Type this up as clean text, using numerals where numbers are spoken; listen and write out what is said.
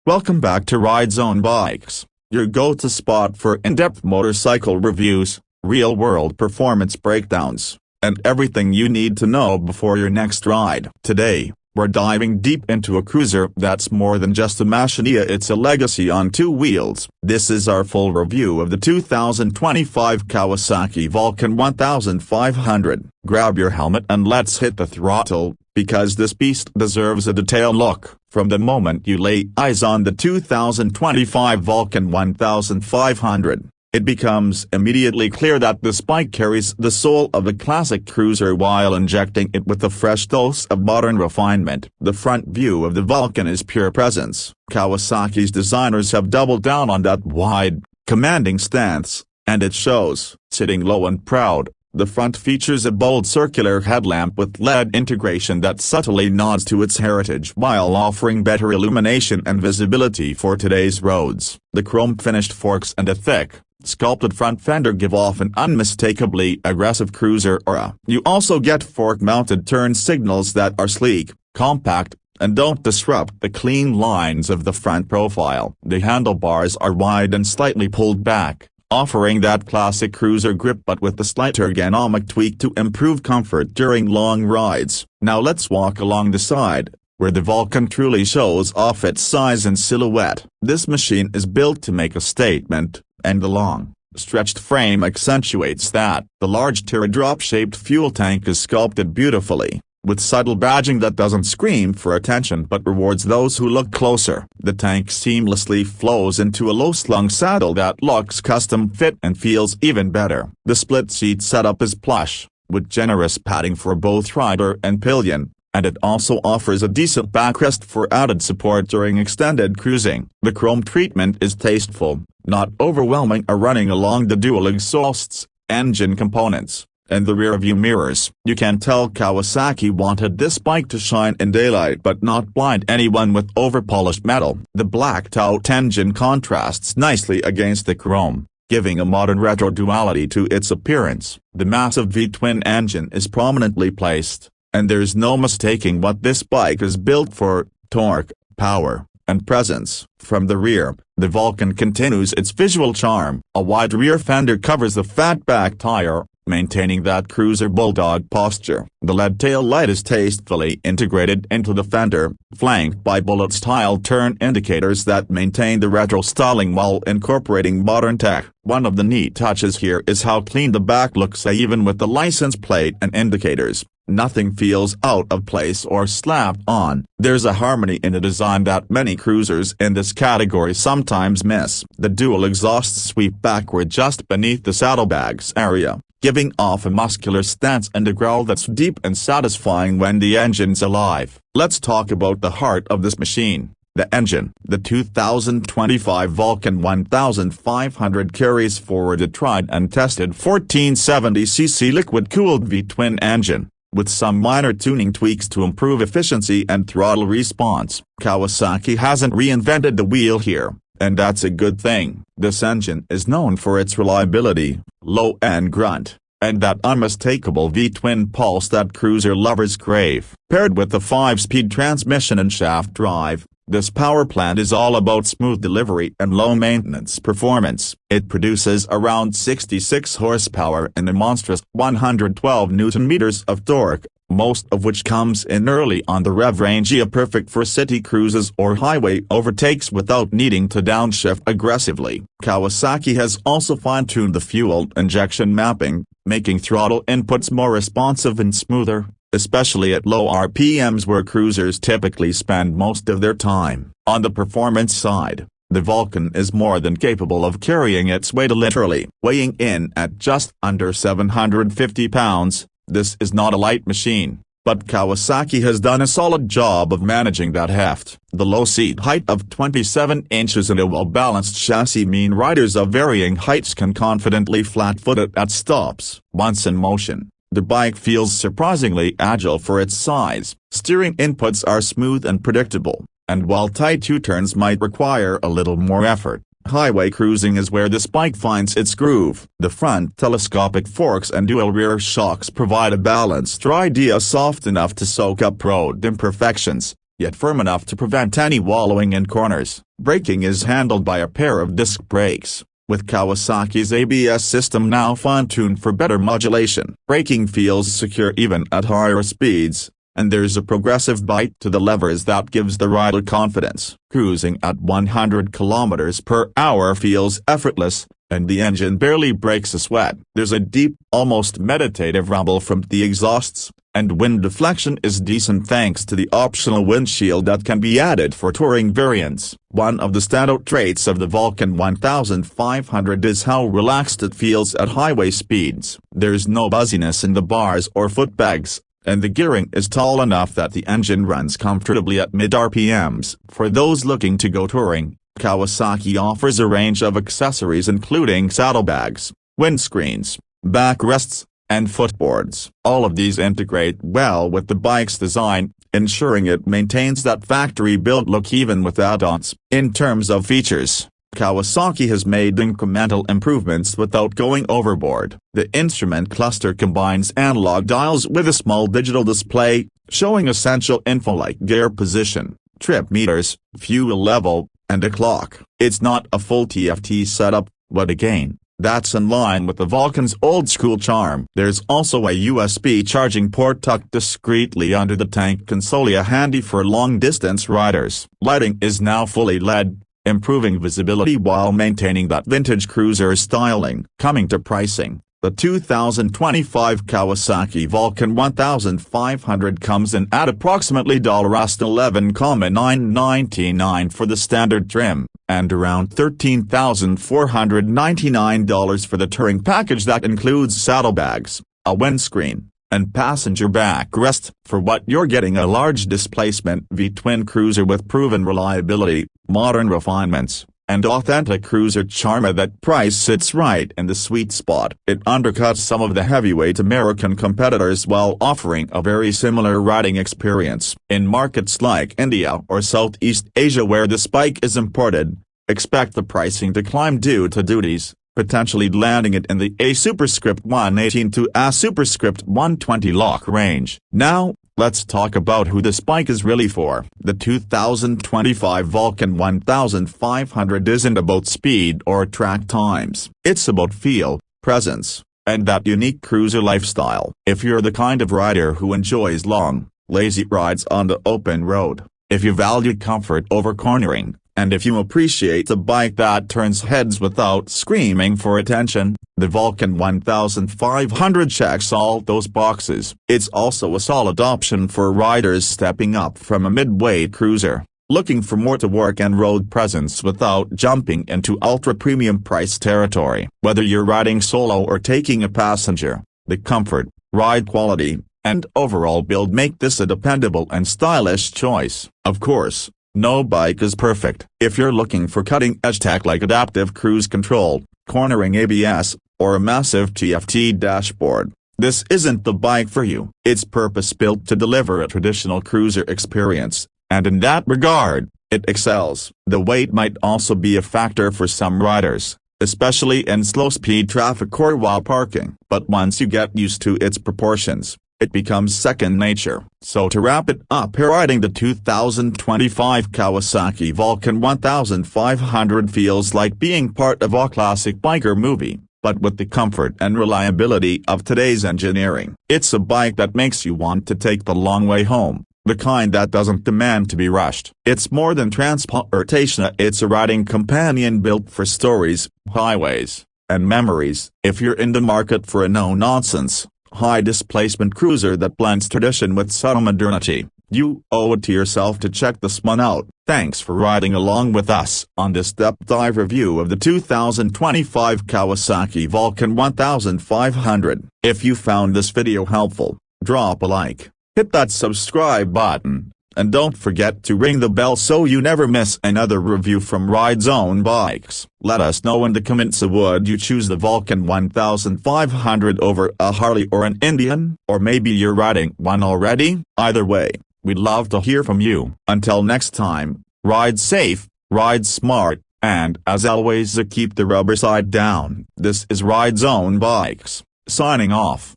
Welcome back to RideZoneBikes, your go-to spot for in-depth motorcycle reviews, real-world performance breakdowns, and everything you need to know before your next ride. Today, we're diving deep into a cruiser that's more than just a machinea, it's a legacy on two wheels. This is our full review of the 2025 Kawasaki Vulcan 1500. Grab your helmet and let's hit the throttle, because this beast deserves a detailed look. From the moment you lay eyes on the 2025 Vulcan 1500, it becomes immediately clear that this bike carries the soul of a classic cruiser while injecting it with a fresh dose of modern refinement. The front view of the Vulcan is pure presence. Kawasaki's designers have doubled down on that wide, commanding stance, and it shows. Sitting low and proud, the front features a bold circular headlamp with LED integration that subtly nods to its heritage while offering better illumination and visibility for today's roads. The chrome-finished forks and a thick, sculpted front fender give off an unmistakably aggressive cruiser aura. You also get fork-mounted turn signals that are sleek, compact, and don't disrupt the clean lines of the front profile. The handlebars are wide and slightly pulled back, offering that classic cruiser grip but with a slight ergonomic tweak to improve comfort during long rides. Now let's walk along the side, where the Vulcan truly shows off its size and silhouette. This machine is built to make a statement, and the long, stretched frame accentuates that. The large teardrop-shaped fuel tank is sculpted beautifully, with subtle badging that doesn't scream for attention but rewards those who look closer. The tank seamlessly flows into a low-slung saddle that looks custom-fit and feels even better. The split-seat setup is plush, with generous padding for both rider and pillion, and it also offers a decent backrest for added support during extended cruising. The chrome treatment is tasteful, not overwhelming or running along the dual exhausts, engine components, and the rear-view mirrors. You can tell Kawasaki wanted this bike to shine in daylight but not blind anyone with over-polished metal. The blacked-out engine contrasts nicely against the chrome, giving a modern retro duality to its appearance. The massive V-twin engine is prominently placed, and there's no mistaking what this bike is built for: torque, power, and presence. From the rear, the Vulcan continues its visual charm. A wide rear fender covers the fat back tire, maintaining that cruiser bulldog posture. The LED tail light is tastefully integrated into the fender, flanked by bullet-style turn indicators that maintain the retro styling while incorporating modern tech. One of the neat touches here is how clean the back looks. Even with the license plate and indicators, nothing feels out of place or slapped on. There's a harmony in the design that many cruisers in this category sometimes miss. The dual exhausts sweep backward just beneath the saddlebags area, giving off a muscular stance and a growl that's deep and satisfying when the engine's alive. Let's talk about the heart of this machine: the engine. The 2025 Vulcan 1500 carries forward a tried and tested 1470cc liquid-cooled V-twin engine, with some minor tuning tweaks to improve efficiency and throttle response. Kawasaki hasn't reinvented the wheel here, and that's a good thing. This engine is known for its reliability, low-end grunt, and that unmistakable V-twin pulse that cruiser lovers crave. Paired with the 5-speed transmission and shaft drive, this power plant is all about smooth delivery and low-maintenance performance. It produces around 66 horsepower and a monstrous 112 Nm of torque, most of which comes in early on the rev range, perfect for city cruises or highway overtakes without needing to downshift aggressively. Kawasaki has also fine-tuned the fuel injection mapping, making throttle inputs more responsive and smoother, especially at low RPMs where cruisers typically spend most of their time. On the performance side, the Vulcan is more than capable of carrying its weight literally. Weighing in at just under 750 pounds, this is not a light machine, but Kawasaki has done a solid job of managing that heft. The low seat height of 27 inches and a well-balanced chassis mean riders of varying heights can confidently flat-foot it at stops. Once in motion, the bike feels surprisingly agile for its size. Steering inputs are smooth and predictable, and while tight U-turns might require a little more effort, highway cruising is where this bike finds its groove. The front telescopic forks and dual rear shocks provide a balanced ride, soft enough to soak up road imperfections, yet firm enough to prevent any wallowing in corners. Braking is handled by a pair of disc brakes, with Kawasaki's ABS system now fine-tuned for better modulation. Braking feels secure even at higher speeds, and there's a progressive bite to the levers that gives the rider confidence. Cruising at 100 km/h feels effortless, and the engine barely breaks a sweat. There's a deep, almost meditative rumble from the exhausts, and wind deflection is decent thanks to the optional windshield that can be added for touring variants. One of the standout traits of the Vulcan 1500 is how relaxed it feels at highway speeds. There's no buzziness in the bars or footpegs, and the gearing is tall enough that the engine runs comfortably at mid-RPMs. For those looking to go touring, Kawasaki offers a range of accessories including saddlebags, windscreens, backrests, and footboards. All of these integrate well with the bike's design, ensuring it maintains that factory-built look even with add-ons. In terms of features, Kawasaki has made incremental improvements without going overboard. The instrument cluster combines analog dials with a small digital display, showing essential info like gear position, trip meters, fuel level, and a clock. It's not a full TFT setup, but again, that's in line with the Vulcan's old-school charm. There's also a USB charging port tucked discreetly under the tank console, handy for long-distance riders. Lighting is now fully LED, improving visibility while maintaining that vintage cruiser styling. Coming to pricing, the 2025 Kawasaki Vulcan 1500 comes in at approximately $11,999 for the standard trim, and around $13,499 for the touring package that includes saddlebags, a windscreen, and passenger backrest. For what you're getting: a large displacement V-twin cruiser with proven reliability, modern refinements, and authentic cruiser charm. That price sits right in the sweet spot. It undercuts some of the heavyweight American competitors while offering a very similar riding experience. In markets like India or Southeast Asia where this bike is imported, expect the pricing to climb due to duties, potentially landing it in the A superscript 118 to A superscript 120 lock range. Now, let's talk about who this bike is really for. The 2025 Vulcan 1500 isn't about speed or track times. It's about feel, presence, and that unique cruiser lifestyle. If you're the kind of rider who enjoys long, lazy rides on the open road, if you value comfort over cornering, and if you appreciate a bike that turns heads without screaming for attention, the Vulcan 1500 checks all those boxes. It's also a solid option for riders stepping up from a mid-weight cruiser, looking for more to work and road presence without jumping into ultra-premium price territory. Whether you're riding solo or taking a passenger, the comfort, ride quality, and overall build make this a dependable and stylish choice. Of course, no bike is perfect. If you're looking for cutting-edge tech like adaptive cruise control, cornering ABS, or a massive TFT dashboard, this isn't the bike for you. It's purpose-built to deliver a traditional cruiser experience, and in that regard, it excels. The weight might also be a factor for some riders, especially in slow-speed traffic or while parking. But once you get used to its proportions, it becomes second nature. So to wrap it up, you're riding the 2025 Kawasaki Vulcan 1500 feels like being part of a classic biker movie, but with the comfort and reliability of today's engineering. It's a bike that makes you want to take the long way home, the kind that doesn't demand to be rushed. It's more than transportation, it's a riding companion built for stories, highways, and memories. If you're in the market for a no-nonsense, high-displacement cruiser that blends tradition with subtle modernity, you owe it to yourself to check this one out. Thanks for riding along with us on this deep-dive review of the 2025 Kawasaki Vulcan 1500. If you found this video helpful, drop a like, hit that subscribe button, and don't forget to ring the bell so you never miss another review from RideZoneBikes. Let us know in the comments, would you choose the Vulcan 1500 over a Harley or an Indian, or maybe you're riding one already? Either way, we'd love to hear from you. Until next time, ride safe, ride smart, and as always, keep the rubber side down. This is RideZoneBikes, signing off.